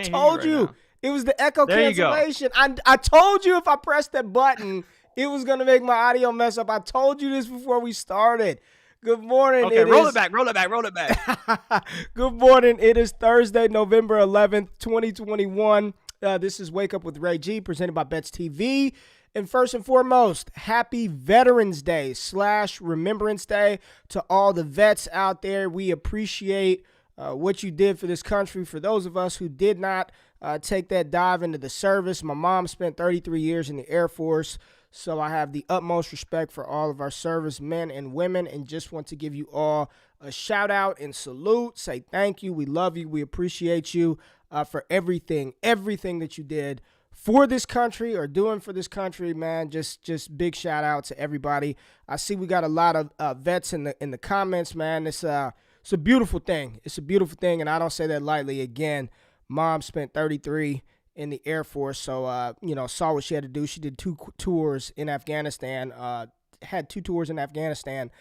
Told you. It was the echo There cancellation. I told you if I pressed that button, it was going to make my audio mess up. I told you this before we started. Good morning. Okay, roll it back. Good morning. It is Thursday, November 11th, 2021. This is Wake Up with RayG, presented by Bets TV. And first and foremost, happy Veterans Day / Remembrance Day to all the vets out there. We appreciate what you did for this country. For those of us who did not take that dive into the service, my mom spent 33 years in the Air Force, so I have the utmost respect for all of our service men and women, and just want to give you all a shout out and salute, say thank you, we love you, we appreciate you for everything that you did for this country or doing for this country, man. Just big shout out to everybody. I see we got a lot of vets in the comments, man. It's a beautiful thing. It's a beautiful thing, and I don't say that lightly. Again, mom spent 33 in the Air Force, so saw what she had to do. She did 2 tours in Afghanistan. Had 2 tours in Afghanistan,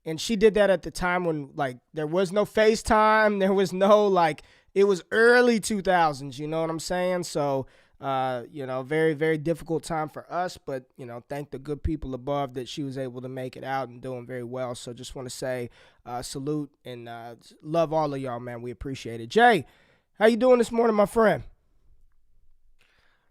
and she did that at the time when there was no FaceTime. There was no it was early 2000s. You know what I'm saying? So. Very, very difficult time for us, but, thank the good people above that she was able to make it out and doing very well. So just want to say salute and love all of y'all, man. We appreciate it. Jay, how you doing this morning, my friend?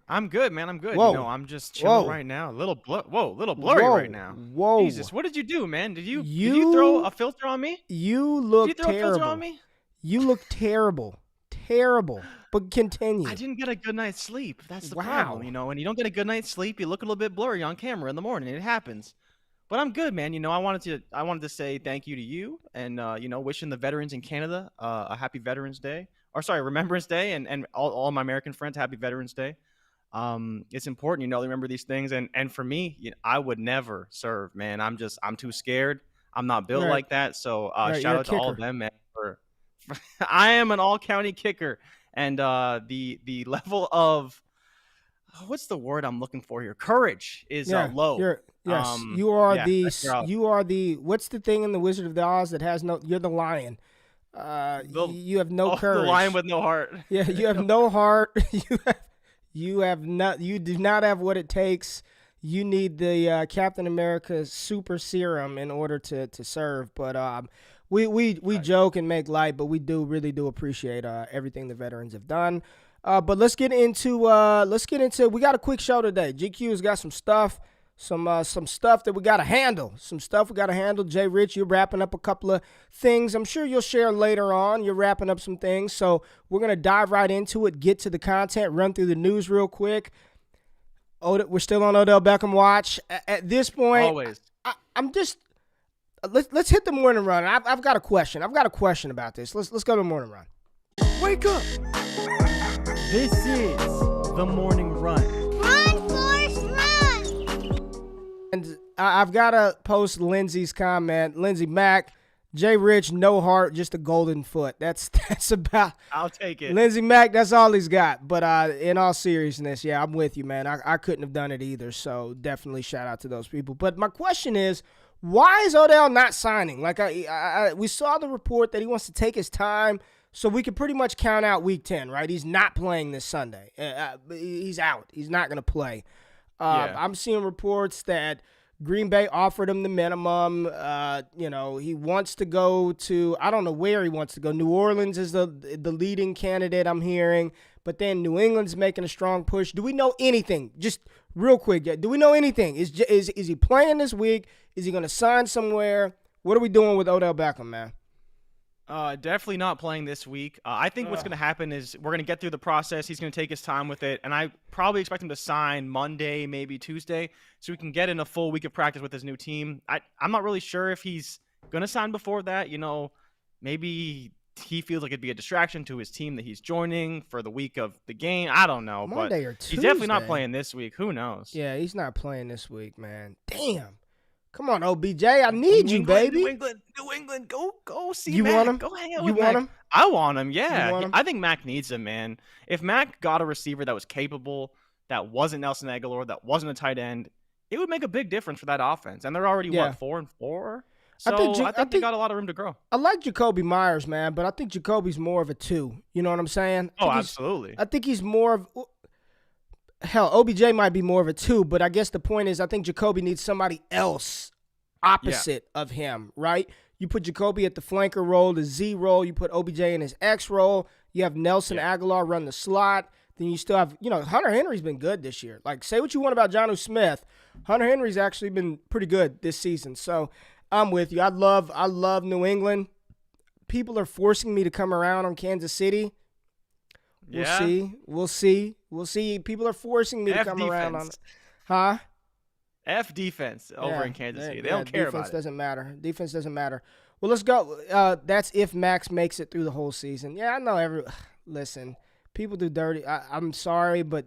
I'm good, man. I'm good. Whoa. I'm just chilling right now. A little blurry right now. Whoa. Jesus, what did you do, man? Did you throw a filter on me? You look Did you throw terrible. a filter on me? You look terrible. Terrible. But continue. I didn't get a good night's sleep. That's the problem, When you don't get a good night's sleep, you look a little bit blurry on camera in the morning. It happens. But I'm good, man. I wanted to say thank you to you and wishing the veterans in Canada a happy Veterans Day. Or sorry, Remembrance Day, and all my American friends, happy Veterans Day. It's important, to remember these things. And for me, I would never serve, man. I'm too scared. I'm not built like that. So shout out to all of them, man. I am an all-county kicker. And the level of what's the word I'm looking for here? Courage is low. You are the what's the thing in the Wizard of Oz that has no? You're the lion. You have no courage. The lion with no heart. Yeah, you have no heart. You do not have what it takes. You need the Captain America super serum in order to serve. But we joke and make light, but we really do appreciate everything the veterans have done. But let's get into we got a quick show today. GQ has got some stuff that we got to handle. Jay Rich, you're wrapping up a couple of things. I'm sure you'll share later on. You're wrapping up some things. So we're going to dive right into it, get to the content, run through the news real quick. We're still on Odell Beckham watch. At this point, always. I'm just let's hit the morning run. I've got a question. About this. Let's go to the morning run. Wake up. This is the morning run. Run, Forrest, run. And I've got to post Lindsay's comment. Lindsay Mack, Jay Rich, no heart, just a golden foot. That's about. I'll take it. Lindsay Mack, that's all he's got. But in all seriousness, yeah, I'm with you, man. I couldn't have done it either. So definitely shout out to those people. But my question is, why is Odell not signing? We saw the report that he wants to take his time, so we could pretty much count out Week 10, right? He's not playing this Sunday. He's out. He's not going to play. I'm seeing reports that Green Bay offered him the minimum. He wants to go to, I don't know where he wants to go. New Orleans is the leading candidate I'm hearing, but then New England's making a strong push. Do we know anything? Just real quick, do we know anything? Is he playing this week? Is he going to sign somewhere? What are we doing with Odell Beckham, man? Definitely not playing this week. I think what's going to happen is we're going to get through the process. He's going to take his time with it, and I probably expect him to sign Monday, maybe Tuesday, so we can get in a full week of practice with his new team. I'm not really sure if he's going to sign before that. Maybe he feels like it'd be a distraction to his team that he's joining for the week of the game. I don't know. Monday or Tuesday. He's definitely not playing this week. Who knows? Yeah, he's not playing this week, man. Damn. Come on, OBJ. I need you, baby. New England, go see you Mac. Want him? Go hang out you with want Mac. him? I want him, yeah. Want him? I think Mac needs him, man. If Mac got a receiver that was capable, that wasn't Nelson Aguilar, that wasn't a tight end, it would make a big difference for that offense. And they're already, 4-4? So I think they got a lot of room to grow. I like Jacoby Myers, man, but I think Jacoby's more of a 2. You know what I'm saying? Absolutely. I think he's more of hell. OBJ might be more of a 2, but I guess the point is I think Jacoby needs somebody else opposite of him, right? You put Jacoby at the flanker role, the Z role. You put OBJ in his X role. You have Nelson Aguilar run the slot. Then you still have, Hunter Henry's been good this year. Like, say what you want about Jonnu Smith. Hunter Henry's actually been pretty good this season. So I'm with you. I love New England. People are forcing me to come around on Kansas City. We'll see. People are forcing me to come around on it. Huh? F defense over in Kansas City. They don't care about it. Defense doesn't matter. Well, let's go. That's if Max makes it through the whole season. Yeah, I know. Listen, people do dirty. I'm sorry, but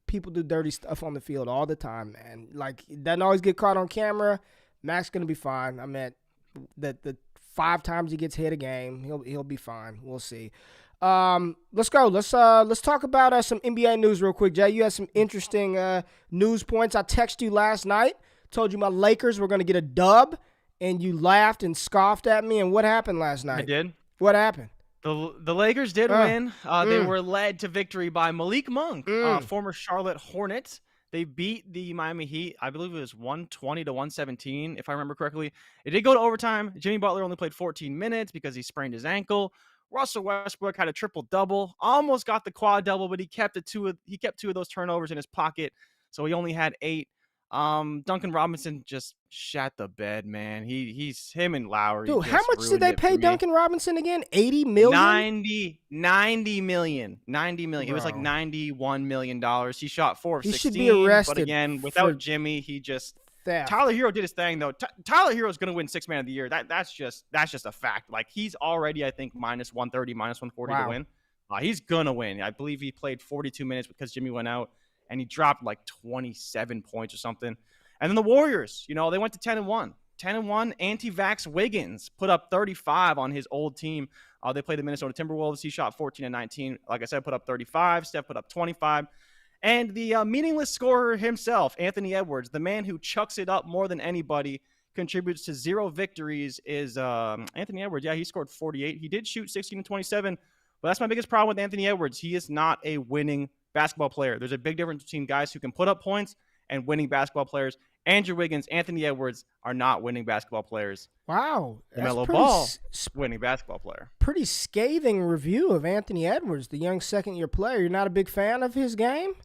people do dirty stuff on the field all the time, man. Like, it doesn't always get caught on camera. Max gonna be fine. I meant the 5 times he gets hit a game, he'll be fine. We'll see. Let's go. Let's talk about some NBA news real quick. Jay, you had some interesting news points. I texted you last night, told you my Lakers were gonna get a dub, and you laughed and scoffed at me. And what happened last night? I did. What happened? The Lakers did win. They were led to victory by Malik Monk, former Charlotte Hornet. They beat the Miami Heat. I believe it was 120 to 117, if I remember correctly. It did go to overtime. Jimmy Butler only played 14 minutes because he sprained his ankle. Russell Westbrook had a triple-double. Almost got the quad-double, but he kept 2 of those turnovers in his pocket, so he only had 8. Duncan Robinson just shat the bed, man. Him and Lowry. Dude, how much did they pay Duncan Robinson again? $80 million? $90 million. Bro. It was like $91 million. He shot 4 of 16. He should be arrested. But again, without Jimmy, he just theft. Tyler Hero did his thing though. Tyler Hero is going to win 6th Man of the Year. That's just a fact. Like, he's already, I think, minus 130, minus 140 to win. He's gonna win. I believe he played 42 minutes because Jimmy went out. And he dropped like 27 points or something. And then the Warriors, they went to 10-1. 10-1, anti-vax Wiggins put up 35 on his old team. They played the Minnesota Timberwolves. He shot 14 and 19. Like I said, put up 35. Steph put up 25. And the meaningless scorer himself, Anthony Edwards, the man who chucks it up more than anybody, contributes to 0 victories, is Anthony Edwards. Yeah, he scored 48. He did shoot 16 and 27. But that's my biggest problem with Anthony Edwards. He is not a winning basketball player. There's a big difference between guys who can put up points and winning basketball players. Andrew Wiggins, Anthony Edwards are not winning basketball players. Wow. LaMelo Ball, winning basketball player. Pretty scathing review of Anthony Edwards, the young second-year player. You're not a big fan of his game?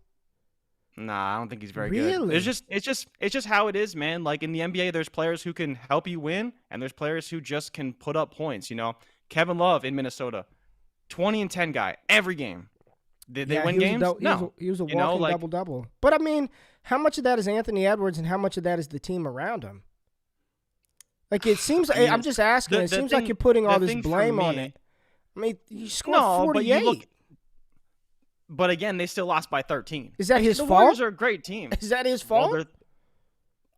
Nah, I don't think he's very good. It's just how it is, man. Like, in the NBA, there's players who can help you win, and there's players who just can put up points. Kevin Love in Minnesota, 20 and 10 guy every game. Did they win games? No. He was a walking double-double. But, I mean, how much of that is Anthony Edwards and how much of that is the team around him? Like, it seems – I'm just asking. It seems like you're putting all this blame on it. I mean, you scored 48. But, again, they still lost by 13. Is that his fault? The Warriors are a great team. Is that his fault? Well,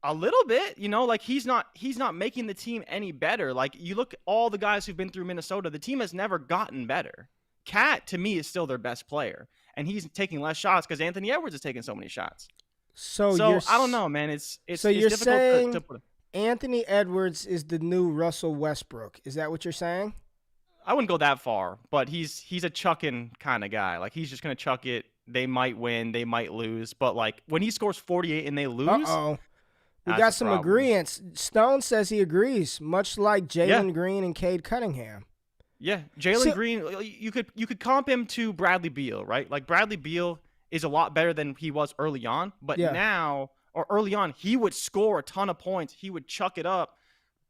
a little bit. Like, he's not making the team any better. Like, you look at all the guys who've been through Minnesota, the team has never gotten better. Cat, to me, is still their best player, and he's taking less shots because Anthony Edwards is taking so many shots. So I don't know, man. It's you're difficult saying to put. Anthony Edwards is the new Russell Westbrook. Is that what you're saying? I wouldn't go that far, but he's a chucking kind of guy. Like, he's just gonna chuck it. They might win, they might lose, but like when he scores 48 and they lose, we got some agreements. Stone says he agrees, much like Jalen Green and Cade Cunningham. Yeah, Jalen Green, you could comp him to Bradley Beal, right? Like, Bradley Beal is a lot better than he was early on, but now, or early on, he would score a ton of points. He would chuck it up.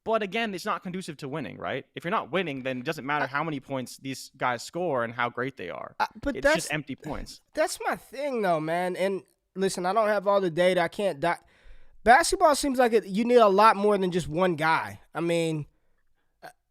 But again, it's not conducive to winning, right? If you're not winning, then it doesn't matter how many points these guys score and how great they are. But it's just empty points. That's my thing, though, man. And listen, I don't have all the data. I can't basketball seems like you need a lot more than just one guy. I mean,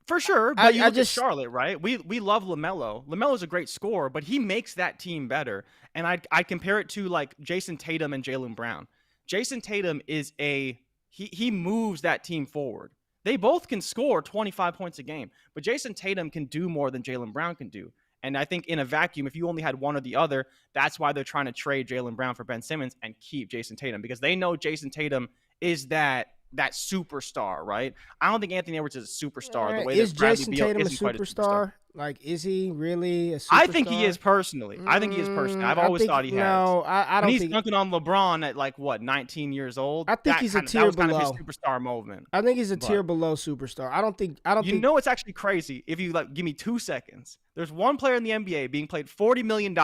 for sure, but you look at Charlotte, right? We love LaMelo. LaMelo's a great scorer, but he makes that team better. And I compare it to like Jason Tatum and Jaylen Brown. Jason Tatum is he moves that team forward. They both can score 25 points a game, but Jason Tatum can do more than Jaylen Brown can do. And I think in a vacuum, if you only had one or the other, that's why they're trying to trade Jaylen Brown for Ben Simmons and keep Jason Tatum, because they know Jason Tatum is that that superstar, right? I don't think Anthony Edwards is a superstar the way is that Bradley Jason Beal Tatum a isn't quite a superstar. superstar? Like, is he really a superstar? I think he is personally. I've always thought he has. No, I don't When he's think. dunking on LeBron at like what 19 years old. I think he's a tier that was below. kind of his superstar moment. I think he's a tier below superstar. I don't think. You know it's actually crazy if you give me 2 seconds. There's one player in the NBA being paid $40 million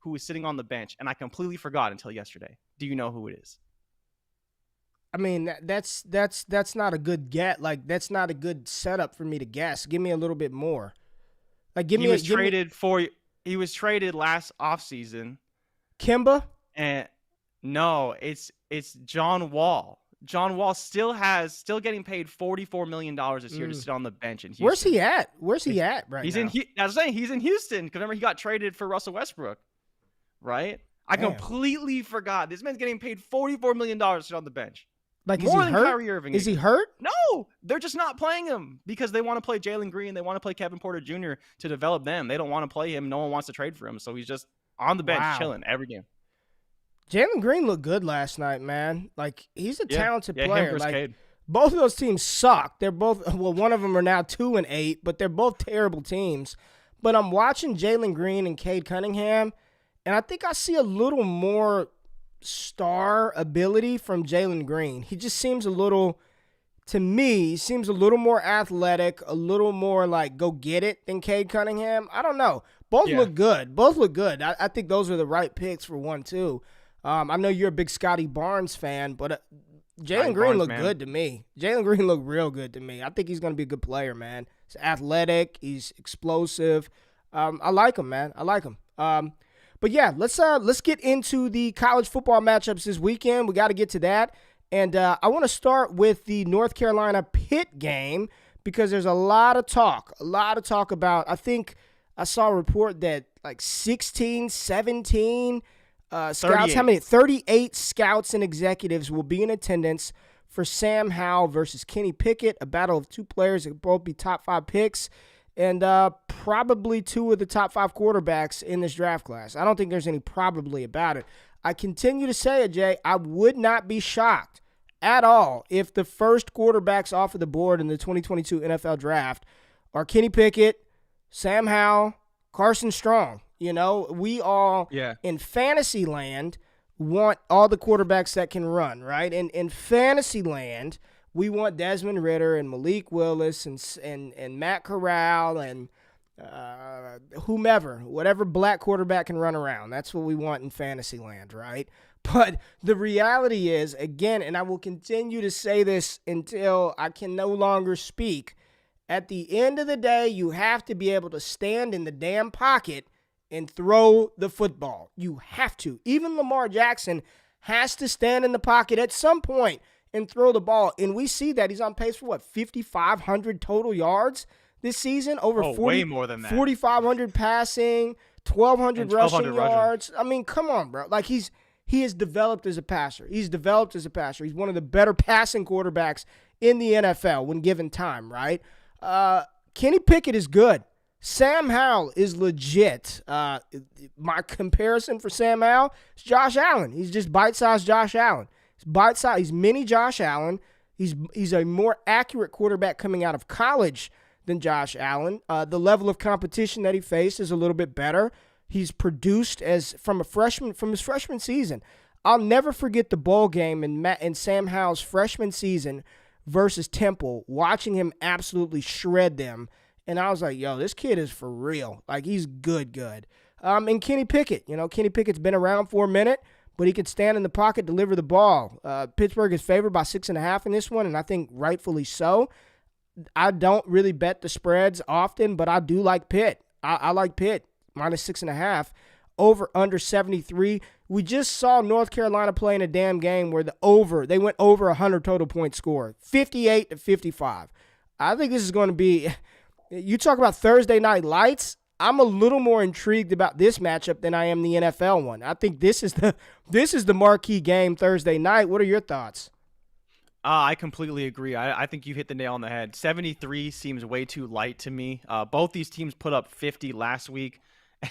who is sitting on the bench, and I completely forgot until yesterday. Do you know who it is? I mean, that's not a good get. Like, that's not a good setup for me to guess. Give me a little bit more. Like, He was traded last offseason. Kimba? And no, it's John Wall. John Wall still getting paid $44 million this year to sit on the bench in Houston. Where's he at? Right now? I was saying he's in Houston because remember he got traded for Russell Westbrook, right? I completely forgot. This man's getting paid $44 million to sit on the bench. Like, more is he than hurt? Kyrie Irving. Is he hurt? No, they're just not playing him because they want to play Jalen Green. They want to play Kevin Porter Jr. to develop them. They don't want to play him. No one wants to trade for him. So he's just on the bench chilling every game. Jalen Green looked good last night, man. Like, he's a talented player. Him versus like, Cade. Both of those teams suck. They're both, well, one of them are now 2-8, but they're both terrible teams. But I'm watching Jalen Green and Cade Cunningham, and I think I see a little more star ability from Jalen Green. He just seems a little, to me, he seems a little more athletic, a little more like go get it than Cade Cunningham. I don't know. Both look good. I think those are the right picks for 1-2. I know you're a big Scotty Barnes fan, but Jalen Green looked good to me. Jalen Green looked real good to me. I think he's going to be a good player, man. He's athletic. He's explosive. I like him, man. I like him. But yeah, let's get into the college football matchups this weekend. We got to get to that. And I want to start with the North Carolina Pitt game because there's a lot of talk about, I think I saw a report that like 16, 17 scouts, 38 scouts and executives will be in attendance for Sam Howell versus Kenny Pickett, a battle of two players that could both be top 5 picks. And probably 2 of the top 5 quarterbacks in this draft class. I don't think there's any probably about it. I continue to say it, Jay. I would not be shocked at all if the first quarterbacks off of the board in the 2022 NFL draft are Kenny Pickett, Sam Howell, Carson Strong. You know, we all in fantasy land want all the quarterbacks that can run, right? And in fantasy land, we want Desmond Ridder and Malik Willis and Matt Corral and whomever, whatever black quarterback can run around. That's what we want in fantasy land, right? But the reality is, again, and I will continue to say this until I can no longer speak, at the end of the day, you have to be able to stand in the damn pocket and throw the football. You have to. Even Lamar Jackson has to stand in the pocket at some point and throw the ball. And we see that he's on pace for 5,500 total yards this season, way more than that. 4,500 passing, 1,200 rushing yards. I mean, come on, bro. Like he has developed as a passer. He's one of the better passing quarterbacks in the NFL when given time, right? Kenny Pickett is good. Sam Howell is legit. My comparison for Sam Howell is Josh Allen. He's just bite-sized Josh Allen. He's mini Josh Allen. He's a more accurate quarterback coming out of college than Josh Allen. The level of competition that he faced is a little bit better. He's produced from his freshman season. I'll never forget the bowl game in Sam Howell's freshman season versus Temple, watching him absolutely shred them. And I was like, yo, this kid is for real. Like, he's good. And Kenny Pickett, Kenny Pickett's been around for a minute, but he could stand in the pocket, deliver the ball. Pittsburgh is favored by 6.5 in this one, and I think rightfully so. I don't really bet the spreads often, but I do like Pitt. I like Pitt, minus 6.5. Over under 73. We just saw North Carolina play in a damn game where they went over 100 total point score, 58-55. I think this is going to be, you talk about Thursday night lights. I'm a little more intrigued about this matchup than I am the NFL one. I think this is the marquee game Thursday night. What are your thoughts? I completely agree. I think you hit the nail on the head. 73 seems way too light to me. Both these teams put up 50 last week,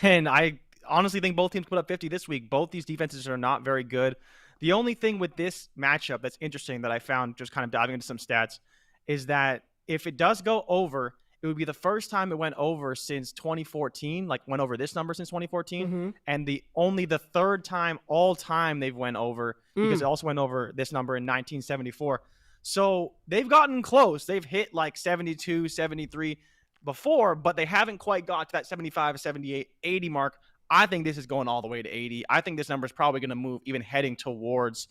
and I honestly think both teams put up 50 this week. Both these defenses are not very good. The only thing with this matchup that's interesting that I found just kind of diving into some stats is that if it does go over, it would be the first time it went over since 2014, like went over this number since 2014, and only the third time all time they've went over because it also went over this number in 1974. So they've gotten close. They've hit like 72, 73 before, but they haven't quite got to that 75, 78, 80 mark. I think this is going all the way to 80. I think this number is probably going to move even heading towards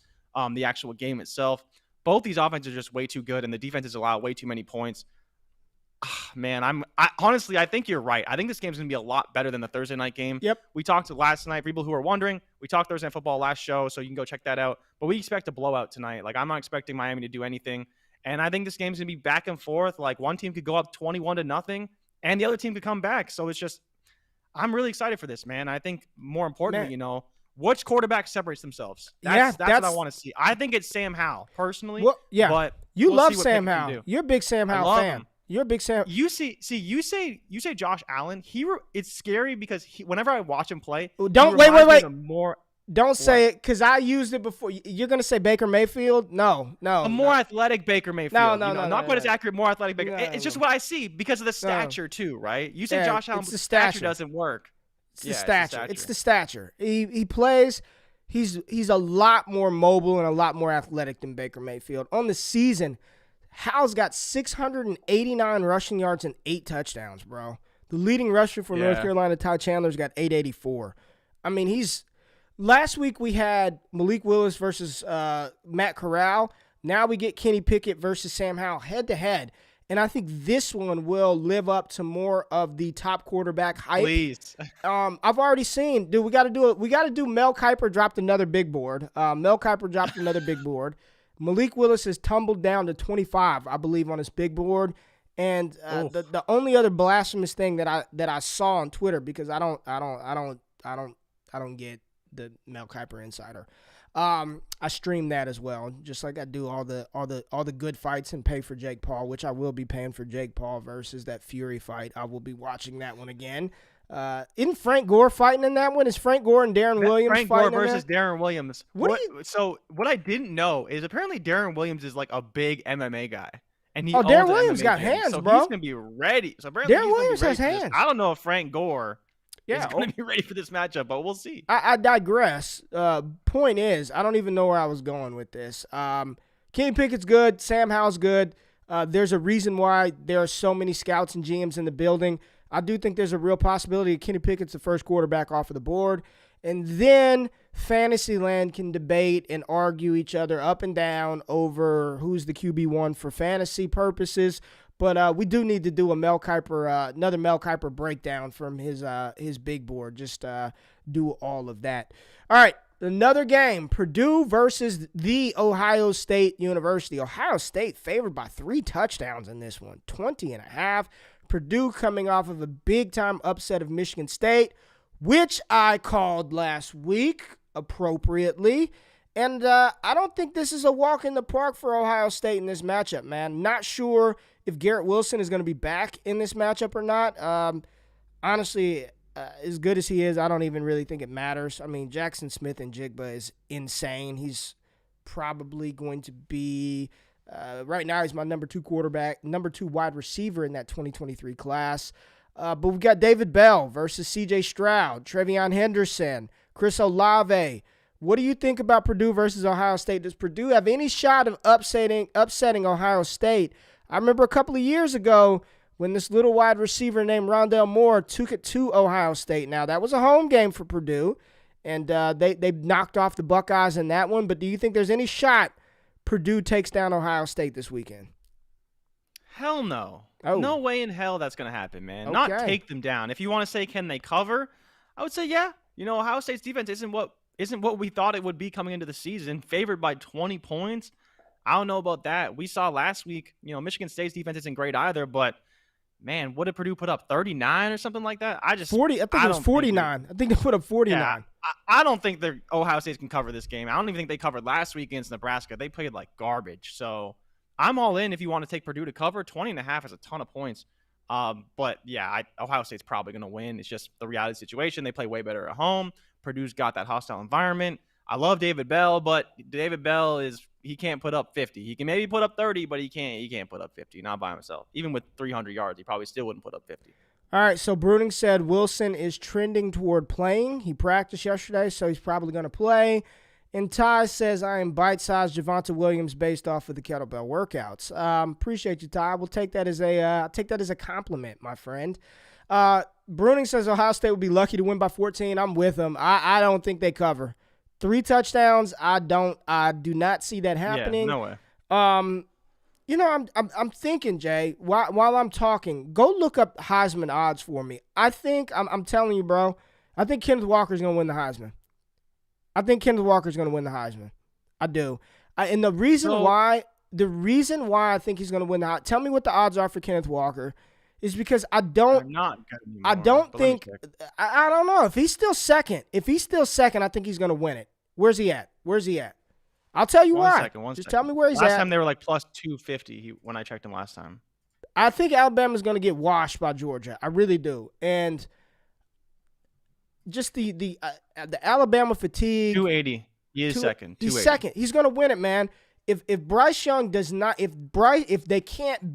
the actual game itself. Both these offenses are just way too good, and the defenses allow way too many points. Man, honestly, I think you're right. I think this game's going to be a lot better than the Thursday night game. Yep. We talked last night, for people who are wondering, we talked Thursday Night Football last show, so you can go check that out. But we expect a blowout tonight. Like, I'm not expecting Miami to do anything. And I think this game's going to be back and forth. Like, one team could go up 21-0, and the other team could come back. So it's just, I'm really excited for this, man. I think more importantly, which quarterback separates themselves? That's what I want to see. I think it's Sam Howell, personally. Well, yeah. But you love Sam Howell. You're a big Sam Howell fan. Him. You're a big Sam. You say Josh Allen. It's scary because whenever I watch him play, don't wait. Don't say it because I used it before. You're gonna say Baker Mayfield? No. A more athletic Baker Mayfield. Not quite as accurate. More athletic Baker. It's just what I see because of the stature too, right? You say Josh Allen, but the stature doesn't work. It's the stature. It's the stature. He plays. He's a lot more mobile and a lot more athletic than Baker Mayfield. On the season, Howell's got 689 rushing yards and 8 touchdowns, bro. The leading rusher for North Carolina, Ty Chandler's got 884. I mean, last week we had Malik Willis versus Matt Corral. Now we get Kenny Pickett versus Sam Howell head-to-head. And I think this one will live up to more of the top quarterback hype. Please. I've already seen, dude, we got to do it. We got to do Mel Kiper dropped another big board. Malik Willis has tumbled down to 25, I believe, on his big board. And the only other blasphemous thing that I saw on Twitter, because I don't get the Mel Kiper Insider. I stream that as well, just like I do all the good fights and pay for Jake Paul, which I will be paying for Jake Paul versus that Fury fight. I will be watching that one again. Isn't Frank Gore fighting in that one? Is Frank Gore and Darren Williams Frank fighting Gore versus Darren Williams. So what I didn't know is apparently Darren Williams is like a big MMA guy. And Darren Williams got hands, bro. He's going to be ready. So apparently Darren Williams has hands. I don't know if Frank Gore is going to be ready for this matchup, but we'll see. I digress. Point is, I don't even know where I was going with this. Kenny Pickett's good. Sam Howell's good. There's a reason why there are so many scouts and GMs in the building. I do think there's a real possibility Kenny Pickett's the first quarterback off of the board. And then Fantasyland can debate and argue each other up and down over who's the QB1 for fantasy purposes. But we do need to do another Mel Kiper breakdown from his big board. Just do all of that. All right, another game. Purdue versus the Ohio State University. Ohio State favored by 3 touchdowns in this one, 20.5. Purdue coming off of a big-time upset of Michigan State, which I called last week appropriately. And I don't think this is a walk in the park for Ohio State in this matchup, man. Not sure if Garrett Wilson is going to be back in this matchup or not. Honestly, as good as he is, I don't even really think it matters. I mean, Jackson Smith and Jigba is insane. He's probably going to be right now he's my number 2 quarterback, number 2 wide receiver in that 2023 class. But we've got David Bell versus C.J. Stroud, Trevion Henderson, Chris Olave. What do you think about Purdue versus Ohio State? Does Purdue have any shot of upsetting Ohio State? I remember a couple of years ago when this little wide receiver named Rondale Moore took it to Ohio State. Now, that was a home game for Purdue, and they knocked off the Buckeyes in that one. But do you think there's any shot Purdue takes down Ohio State this weekend? Hell no. Oh. No way in hell that's going to happen, man. Okay. Not take them down. If you want to say, can they cover? I would say, yeah. Ohio State's defense isn't what we thought it would be coming into the season, favored by 20 points. I don't know about that. We saw last week, Michigan State's defense isn't great either, but man, what did Purdue put up? 39 or something like that? 40. I think it was 49. I think they put up 49. Yeah, I don't think Ohio State can cover this game. I don't even think they covered last week against Nebraska. They played like garbage. So I'm all in if you want to take Purdue to cover. 20.5 is a ton of points. But yeah, Ohio State's probably going to win. It's just the reality situation. They play way better at home. Purdue's got that hostile environment. I love David Bell, but David Bell he can't put up 50. He can maybe put up 30, but he can't put up 50, not by himself. Even with 300 yards, he probably still wouldn't put up 50. All right, so Bruning said Wilson is trending toward playing. He practiced yesterday, so he's probably going to play. And Ty says, I am bite-sized Javonte Williams based off of the kettlebell workouts. Appreciate you, Ty. We'll take that as a compliment, my friend. Bruning says Ohio State would be lucky to win by 14. I'm with him. I don't think they cover. 3 touchdowns, I do not see that happening. Yeah, no way. I'm thinking, Jay, while I'm talking, go look up Heisman odds for me. I'm telling you, bro, I think Kenneth Walker's going to win the Heisman. I do. And the reason why I think he's going to win the Heisman, tell me what the odds are for Kenneth Walker, is because I don't think – I don't know. If he's still second, I think he's going to win it. Where's he at? I'll tell you why. Just tell me where he's at. Last time they were like plus 250 when I checked him last time. I think Alabama's going to get washed by Georgia. I really do. And just the Alabama fatigue. 280. He is second. He's second. He's going to win it, man. If Bryce Young does not, if they cannot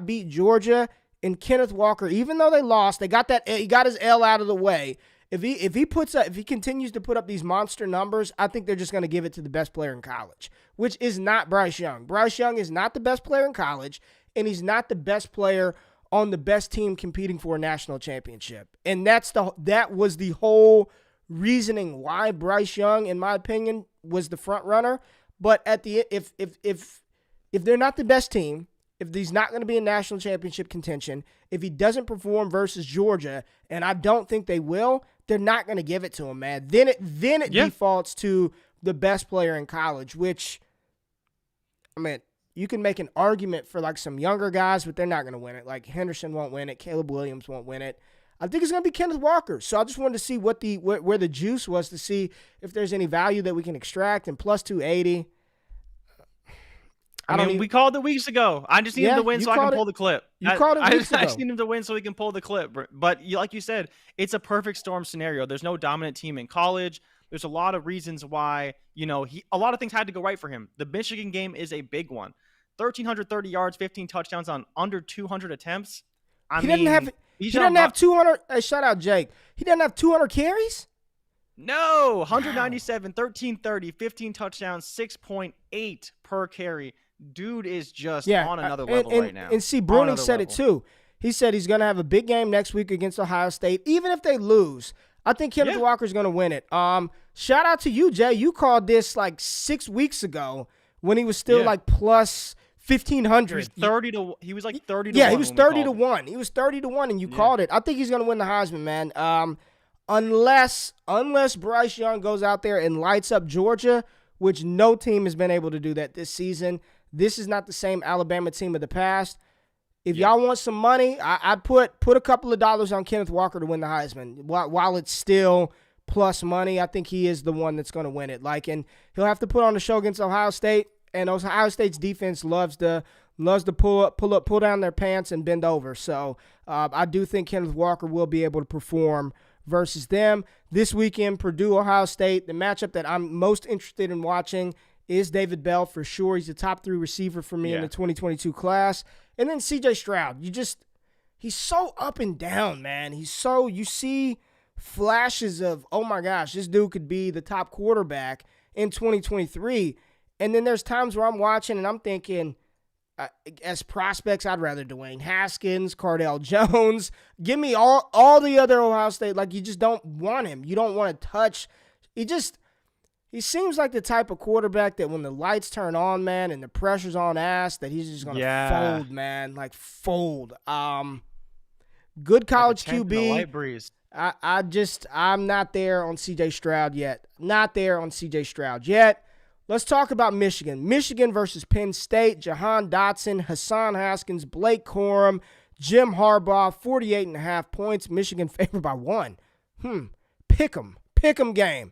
beat Georgia and Kenneth Walker, even though they lost, he got his L out of the way. If he continues to put up these monster numbers, I think they're just going to give it to the best player in college, which is not Bryce Young. Bryce Young is not the best player in college, and he's not the best player on the best team competing for a national championship. And that was the whole reasoning why Bryce Young, in my opinion, was the front runner. But if they're not the best team, if he's not going to be in national championship contention, if he doesn't perform versus Georgia, and I don't think they will, they're not going to give it to him, man. Then it defaults to the best player in college, which, I mean, you can make an argument for like some younger guys, but they're not going to win it. Like Henderson won't win it. Caleb Williams won't win it. I think it's going to be Kenneth Walker. So I just wanted to see where the juice was, to see if there's any value that we can extract. And plus 280. We called it weeks ago. I just need him to win so I can pull the clip. Called it weeks ago. I just need him to win so we can pull the clip. But like you said, it's a perfect storm scenario. There's no dominant team in college. There's a lot of reasons why, a lot of things had to go right for him. The Michigan game is a big one. 1,330 yards, 15 touchdowns on under 200 attempts. He doesn't have 200. Shout out Jake. He doesn't have 200 carries? No, 197, 1,330, 15 touchdowns, 6.8 per carry. Dude is just on another level right now. And see, Bruning said it too. He said he's going to have a big game next week against Ohio State. Even if they lose, I think Kenneth Walker's going to win it. Shout out to you, Jay. You called this like 6 weeks ago when he was still like plus 1,500. He was like 30 to 1. Yeah, he was 30 to 1. He was 30 to 1, and you called it. I think he's going to win the Heisman, man. Unless Bryce Young goes out there and lights up Georgia, which no team has been able to do that this season. This is not the same Alabama team of the past. If y'all want some money, I'd put a couple of dollars on Kenneth Walker to win the Heisman. While it's still plus money, I think he is the one that's going to win it. And he'll have to put on a show against Ohio State, and Ohio State's defense loves to pull down their pants and bend over. So I do think Kenneth Walker will be able to perform versus them. This weekend, Purdue, Ohio State, the matchup that I'm most interested in watching is David Bell for sure. He's the top 3 receiver for me in the 2022 class. And then C.J. Stroud. He's so up and down, man. You see flashes of, oh my gosh, this dude could be the top quarterback in 2023. And then there's times where I'm watching and I'm thinking, as prospects, I'd rather Dwayne Haskins, Cardell Jones. Give me all the other Ohio State. You just don't want him. You don't want to touch. He seems like the type of quarterback that when the lights turn on, man, and the pressure's on ass, that he's just going to fold, man. Fold. Good college QB. Light breeze. I'm not there on C.J. Stroud yet. Let's talk about Michigan. Michigan versus Penn State. Jahan Dotson, Hassan Haskins, Blake Corum, Jim Harbaugh, 48.5 points. Michigan favored by 1. Pick 'em game.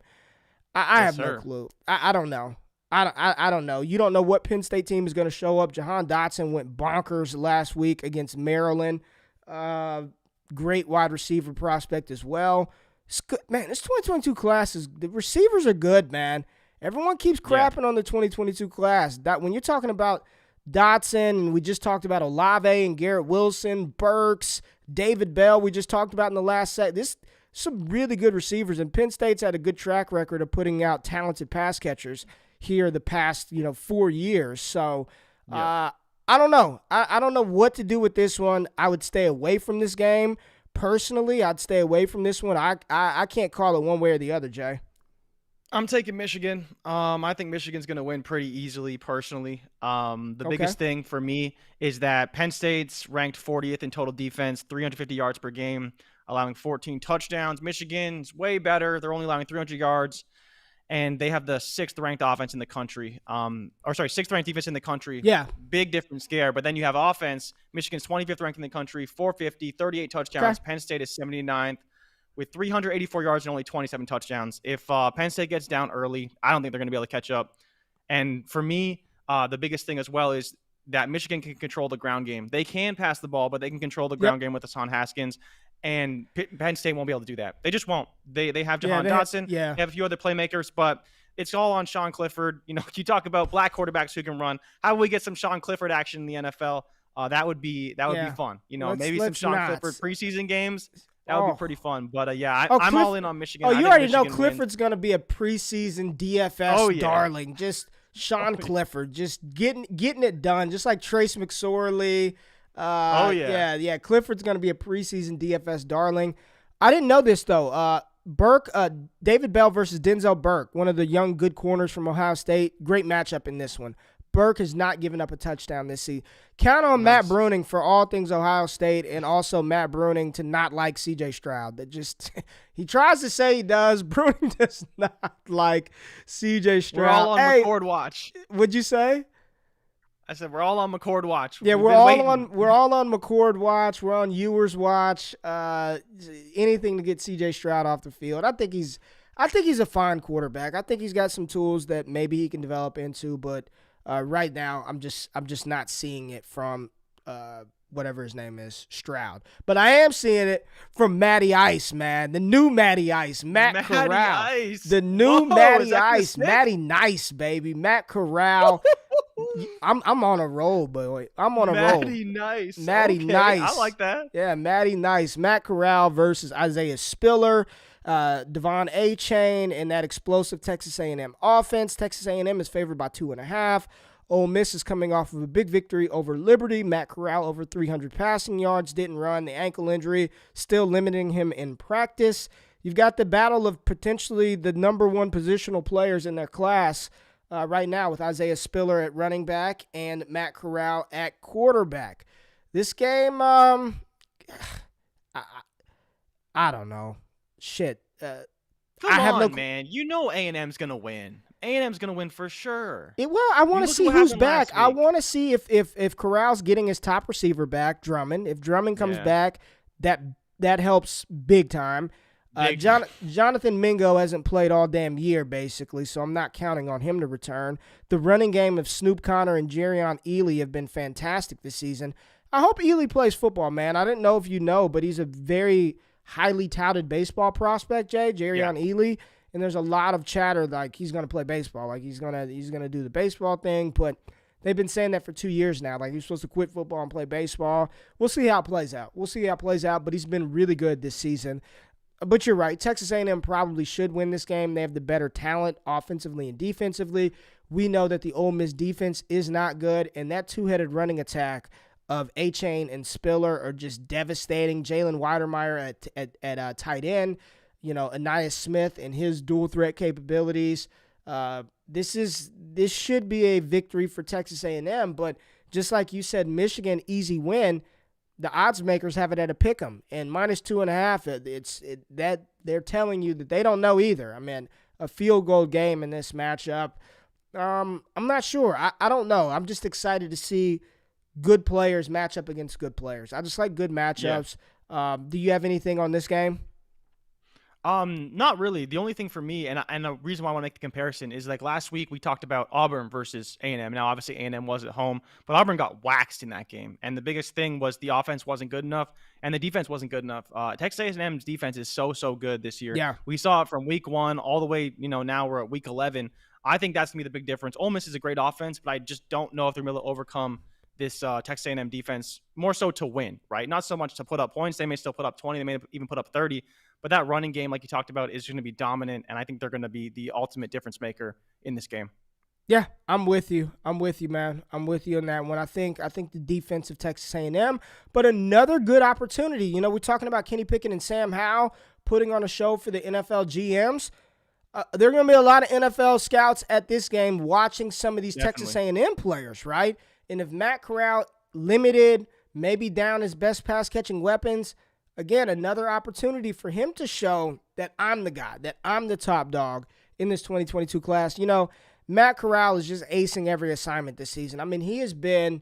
I have no clue. I don't know. I don't know. You don't know what Penn State team is going to show up. Jahan Dotson went bonkers last week against Maryland. Great wide receiver prospect as well. It's good, man. This 2022 class the receivers are good, man. Everyone keeps crapping on the 2022 class. When you're talking about Dotson, and we just talked about Olave and Garrett Wilson, Burks, David Bell, we just talked about in the last set. This some really good receivers, and Penn State's had a good track record of putting out talented pass catchers here the past 4 years. So I don't know. I don't know what to do with this one. I would stay away from this game. Personally, I'd stay away from this one. I can't call it one way or the other, Jay. I'm taking Michigan. I think Michigan's going to win pretty easily, personally. The biggest thing for me is that Penn State's ranked 40th in total defense, 350 yards per game, allowing 14 touchdowns. Michigan's way better. They're only allowing 300 yards, and they have the 6th ranked offense in the country. 6th ranked defense in the country. Yeah. Big difference there. But then you have offense. Michigan's 25th ranked in the country, 450, 38 touchdowns. Okay. Penn State is 79th. With 384 yards and only 27 touchdowns. If Penn State gets down early, I don't think they're going to be able to catch up. And for me, the biggest thing as well is that Michigan can control the ground game. They can pass the ball, but they can control the ground game with Hassan Haskins. And Penn State won't be able to do that. They just won't. They have Jahan Dotson. They have a few other playmakers, but it's all on Sean Clifford. You talk about black quarterbacks who can run. How will we get some Sean Clifford action in the NFL? That would be fun. Maybe some Sean Clifford preseason games. That would be pretty fun. But, I'm all in on Michigan. You already know Clifford's going to be a preseason DFS darling. Just Sean Clifford, just getting it done, just like Trace McSorley. Clifford's going to be a preseason DFS darling. I didn't know this, though. Burke, David Bell versus Denzel Burke, one of the young good corners from Ohio State. Great matchup in this one. Burke has not given up a touchdown this season. Count on Matt Bruning for all things Ohio State, and also Matt Bruning to not like C.J. Stroud. That just he tries to say he does. Bruning does not like C.J. Stroud. We're all on McCord watch. What'd you say? I said we're all on McCord watch. Yeah, we're all on McCord watch. We're on Ewers watch. Anything to get C.J. Stroud off the field. I think he's a fine quarterback. I think he's got some tools that maybe he can develop into, but. Right now, I'm just not seeing it from whatever his name is, Stroud. But I am seeing it from Matty Ice, man. The new Matty Ice, Matt Corral. Ice. The new Matty Ice, Matty Nice, baby. Matt Corral. I'm on a roll, boy. I'm on a roll. Matty Nice. Matty Nice. I like that. Yeah, Matty Nice. Matt Corral versus Isaiah Spiller. Devon A-Chain and that explosive Texas A&M offense. Texas A&M is favored by 2.5. Ole Miss is coming off of a big victory over Liberty. Matt Corral over 300 passing yards, didn't run. The ankle injury still limiting him in practice. You've got the battle of potentially the number one positional players in their class right now with Isaiah Spiller at running back and Matt Corral at quarterback. This game, I don't know. Shit. Man. You know A&M's going to win. A&M's going to win for sure. I want to see who's back. I want to see if Corral's getting his top receiver back, Drummond. If Drummond comes back, that helps big time. Jonathan Mingo hasn't played all damn year, basically, so I'm not counting on him to return. The running game of Snoop Connor and Jerrion Ealy have been fantastic this season. I hope Ealy plays football, man. I didn't know if you know, but he's a very highly touted baseball prospect, Jerrion Ealy, and there's a lot of chatter like he's going to play baseball, like he's going to do the baseball thing, but they've been saying that for 2 years now, like he's supposed to quit football and play baseball. We'll see how it plays out. But he's been really good this season. But you're right, Texas A&M probably should win this game. They have the better talent offensively and defensively. We know that the Ole Miss defense is not good, and that two-headed running attack of A-Chain and Spiller are just devastating. Jalen Weidermeyer at tight end, Anais Smith and his dual threat capabilities. This should be a victory for Texas A&M, but just like you said, Michigan easy win. The odds makers have it at a pick'em, and -2.5. That they're telling you that they don't know either. I mean, a field goal game in this matchup. I'm not sure. I don't know. I'm just excited to see good players match up against good players. I just like good matchups. Yeah. Do you have anything on this game? Not really. The only thing for me, and the reason why I want to make the comparison is like last week we talked about Auburn versus A&M. Now, obviously A&M was at home, but Auburn got waxed in that game. And the biggest thing was the offense wasn't good enough, and the defense wasn't good enough. Texas A&M's defense is so good this year. Yeah, we saw it from week 1 all the way. Now we're at week 11. I think that's gonna be the big difference. Ole Miss is a great offense, but I just don't know if they're going to overcome this Texas A&M defense, more so to win, right? Not so much to put up points. They may still put up 20. They may even put up 30. But that running game, like you talked about, is going to be dominant, and I think they're going to be the ultimate difference maker in this game. Yeah, I'm with you. I'm with you, man. I'm with you on that one. I think the defense of Texas A&M, but another good opportunity. We're talking about Kenny Pickett and Sam Howell putting on a show for the NFL GMs. There are going to be a lot of NFL scouts at this game watching some of these Texas A&M players, right? And if Matt Corral limited, maybe down his best pass-catching weapons, again, another opportunity for him to show that I'm the guy, that I'm the top dog in this 2022 class. Matt Corral is just acing every assignment this season. I mean, he's been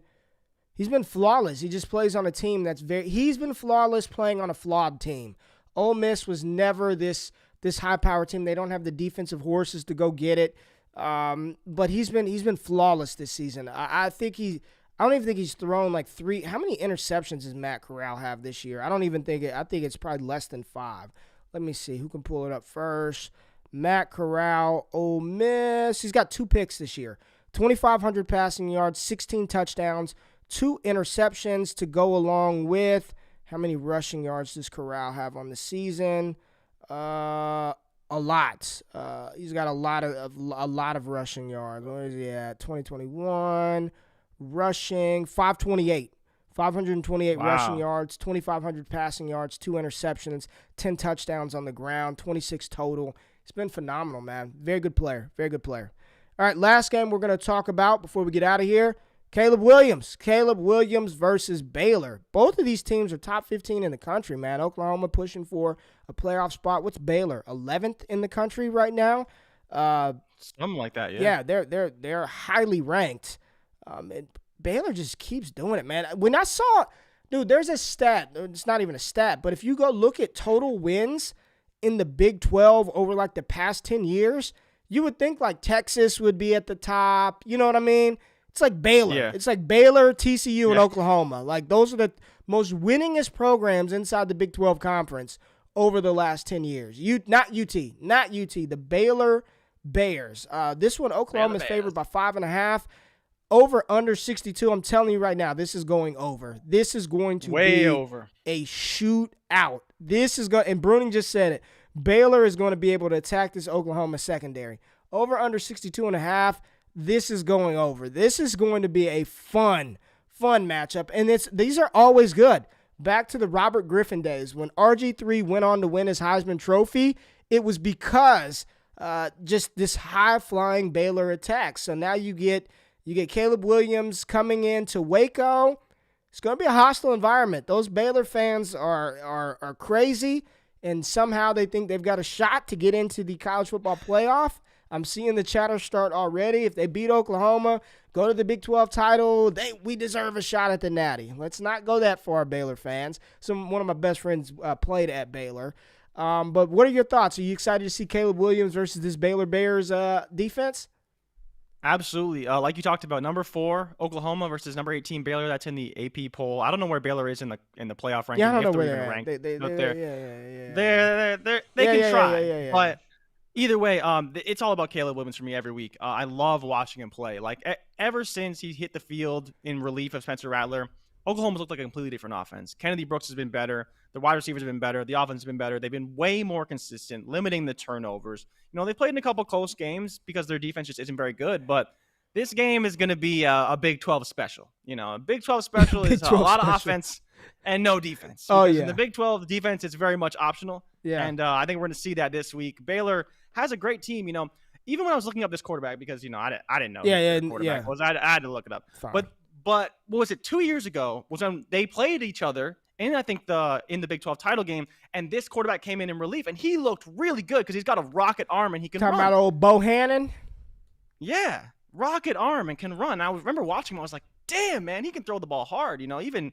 flawless. He just plays on a team he's been flawless playing on a flawed team. Ole Miss was never this high-power team. They don't have the defensive horses to go get it. But he's been flawless this season. I don't even think he's thrown like 3. How many interceptions does Matt Corral have this year? I think it's probably less than 5. Let me see. Who can pull it up first? Matt Corral, Ole Miss. He's got 2 picks this year. 2,500 passing yards, 16 touchdowns, 2 interceptions to go along with. How many rushing yards does Corral have on the season? A lot. He's got a lot of rushing yards. Where is he at? 2021 rushing 528. 528 rushing yards, 2,500 passing yards, 2 interceptions, 10 touchdowns on the ground, 26 total. He's been phenomenal, man. Very good player. Very good player. All right, last game we're going to talk about before we get out of here. Caleb Williams. Caleb Williams versus Baylor. Both of these teams are top 15 in the country, man. Oklahoma pushing for a playoff spot. What's Baylor? 11th in the country right now? Something like that, yeah. Yeah, they're highly ranked. And Baylor just keeps doing it, man. When I saw, dude, there's a stat. It's not even a stat, but if you go look at total wins in the Big 12 over like the past 10 years, you would think like Texas would be at the top. You know what I mean? It's like Baylor. Yeah. It's like Baylor, TCU, and Oklahoma. Like those are the most winningest programs inside the Big 12 conference over the last 10 years. Not UT. The Baylor Bears. This one, Oklahoma is favored by 5.5. Over under 62. I'm telling you right now, this is going over. This is going to be over. A shootout. This is going, and Bruning just said it. Baylor is going to be able to attack this Oklahoma secondary. Over under 62.5. This is going over. This is going to be a fun matchup, and these are always good. Back to the Robert Griffin days when RG3 went on to win his Heisman Trophy, it was because just this high-flying Baylor attack. So now you get Caleb Williams coming into Waco. It's going to be a hostile environment. Those Baylor fans are crazy, and somehow they think they've got a shot to get into the college football playoff. I'm seeing the chatter start already. If they beat Oklahoma, go to the Big 12 title, we deserve a shot at the Natty. Let's not go that far, Baylor fans. One of my best friends played at Baylor. But what are your thoughts? Are you excited to see Caleb Williams versus this Baylor Bears defense? Absolutely. Like you talked about, number 4, Oklahoma versus number 18, Baylor. That's in the AP poll. I don't know where Baylor is in the playoff ranking. Yeah, I don't know where they're at. They can try. But either way, it's all about Caleb Williams for me every week. I love watching him play. Like ever since he hit the field in relief of Spencer Rattler, Oklahoma's looked like a completely different offense. Kennedy Brooks has been better. The wide receivers have been better. The offense has been better. They've been way more consistent, limiting the turnovers. They played in a couple close games because their defense just isn't very good. But this game is going to be a Big 12 special. A Big 12 special is a lot of offense and no defense. In the Big 12, defense is very much optional. Yeah. And I think we're going to see that this week. Baylor has a great team. Even when I was looking up this quarterback, because I didn't know who the quarterback was. I had to look it up. Fine. But what was it? 2 years ago was when they played each other. And I think in the Big 12 title game, and this quarterback came in relief, and he looked really good because he's got a rocket arm and he can run. Talking about old Bohannon? Yeah, rocket arm and can run. I remember watching him. I was like, damn, man, he can throw the ball hard. Even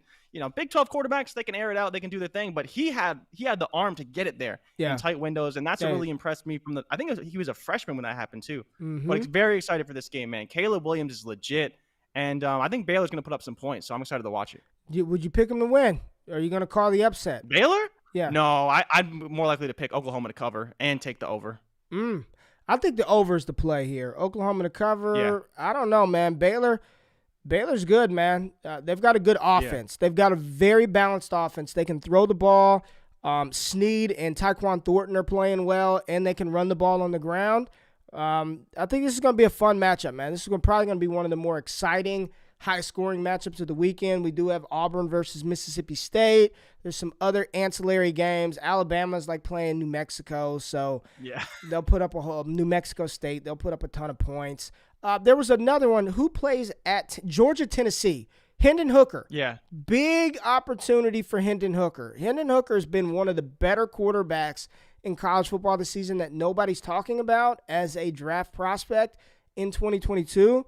Big 12 quarterbacks, they can air it out, they can do their thing, but he had the arm to get it there in tight windows, and that's what really impressed me. I think he was a freshman when that happened too. But it's very excited for this game, man. Caleb Williams is legit, and I think Baylor's going to put up some points, so I'm excited to watch it. Would you pick him to win? Or are you going to call the upset? Baylor? Yeah. No, I'm more likely to pick Oklahoma to cover and take the over. I think the over is the play here. Oklahoma to cover. Yeah. I don't know, man. Baylor's good, man. They've got a good offense. Yeah. They've got a very balanced offense. They can throw the ball. Snead and Tyquan Thornton are playing well, and they can run the ball on the ground. I think this is going to be a fun matchup, man. This is probably going to be one of the more exciting, high-scoring matchups of the weekend. We do have Auburn versus Mississippi State. There's some other ancillary games. Alabama's like playing New Mexico, so they'll put up New Mexico State. They'll put up a ton of points. There was another one. Who plays at Georgia, Tennessee? Hendon Hooker. Yeah. Big opportunity for Hendon Hooker. Hendon Hooker has been one of the better quarterbacks in college football this season that nobody's talking about as a draft prospect in 2022.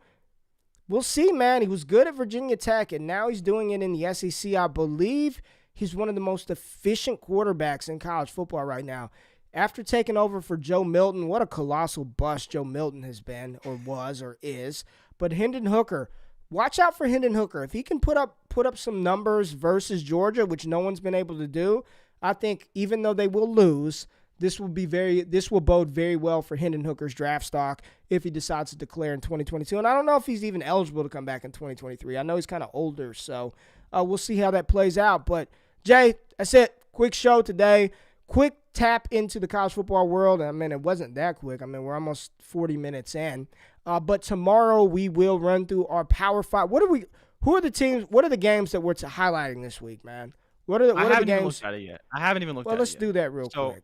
We'll see, man. He was good at Virginia Tech, and now he's doing it in the SEC. I believe he's one of the most efficient quarterbacks in college football right now. After taking over for Joe Milton, what a colossal bust Joe Milton has been or was or is. But Hendon Hooker, watch out for Hendon Hooker. If he can put up some numbers versus Georgia, which no one's been able to do, I think even though they will lose, this will bode very well for Hendon Hooker's draft stock if he decides to declare in 2022. And I don't know if he's even eligible to come back in 2023. I know he's kind of older, so we'll see how that plays out. But, Jay, that's it. Quick show today. Quick tap into the college football world. I mean, it wasn't that quick. I mean, we're almost 40 minutes in. But tomorrow we will run through our Power 5. Who are the teams? What are the games that we're highlighting this week, man? What are the games? I haven't even looked at it yet. I haven't even looked at it yet. Well, let's do that real quick.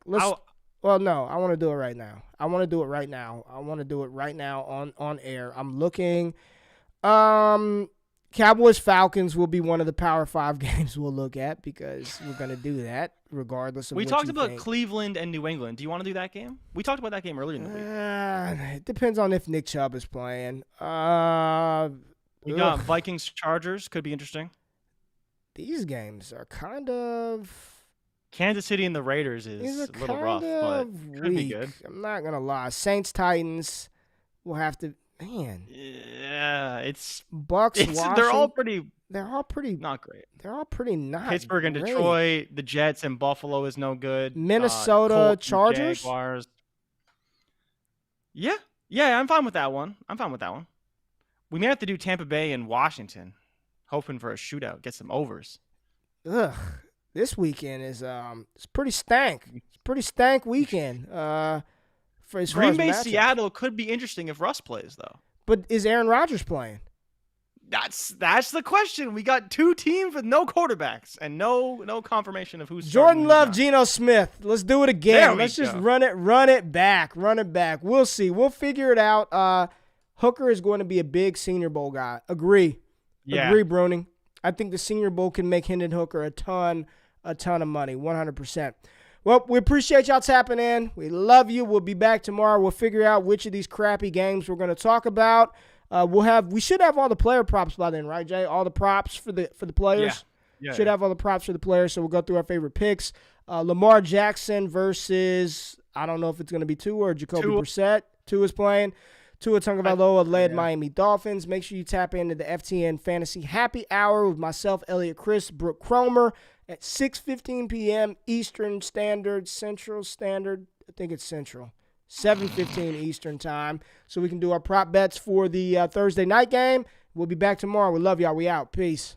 Well, no, I want to do it right now. I want to do it right now on air. I'm looking. Cowboys-Falcons will be one of the Power 5 games we'll look at because we're going to do that regardless of what you think. We talked about Cleveland and New England. Do you want to do that game? We talked about that game earlier in the week. It depends on if Nick Chubb is playing. We got Vikings Chargers. Could be interesting. These games are kind of... Kansas City and the Raiders is a little rough, but could be good. I'm not going to lie. Saints-Titans will have to... Man. Yeah, it's Bucks, Washington. They're all pretty not great. They're all pretty not Pittsburgh and great. Detroit, the Jets and Buffalo is no good. Minnesota Chargers. Jaguars. Yeah, I'm fine with that one. We may have to do Tampa Bay and Washington, hoping for a shootout, get some overs. Ugh. This weekend is it's pretty stank. It's a pretty stank weekend. Green Bay, Seattle could be interesting if Russ plays, though. But is Aaron Rodgers playing? That's the question. We got two teams with no quarterbacks and no confirmation of who's Jordan Love, Geno Smith. Let's do it again. Let's just run it back. We'll see. We'll figure it out. Hooker is going to be a big Senior Bowl guy. Agree. Yeah. Agree, Browning. I think the Senior Bowl can make Hendon Hooker a ton of money, 100%. Well, we appreciate y'all tapping in. We love you. We'll be back tomorrow. We'll figure out which of these crappy games we're going to talk about. We should have all the player props by then, right, Jay? All the props for the players. Yeah. Should have all the props for the players. So we'll go through our favorite picks. Lamar Jackson versus I don't know if it's going to be Tua or Jacoby Brissett. Tua's playing. Tua Tagovailoa led Miami Dolphins. Make sure you tap into the FTN Fantasy Happy Hour with myself, Elliot Chris, Brooke Cromer at 6:15 p.m. Eastern Standard, Central Standard. I think it's Central. 7:15 Eastern time. So we can do our prop bets for the Thursday night game. We'll be back tomorrow. We love y'all. We out. Peace.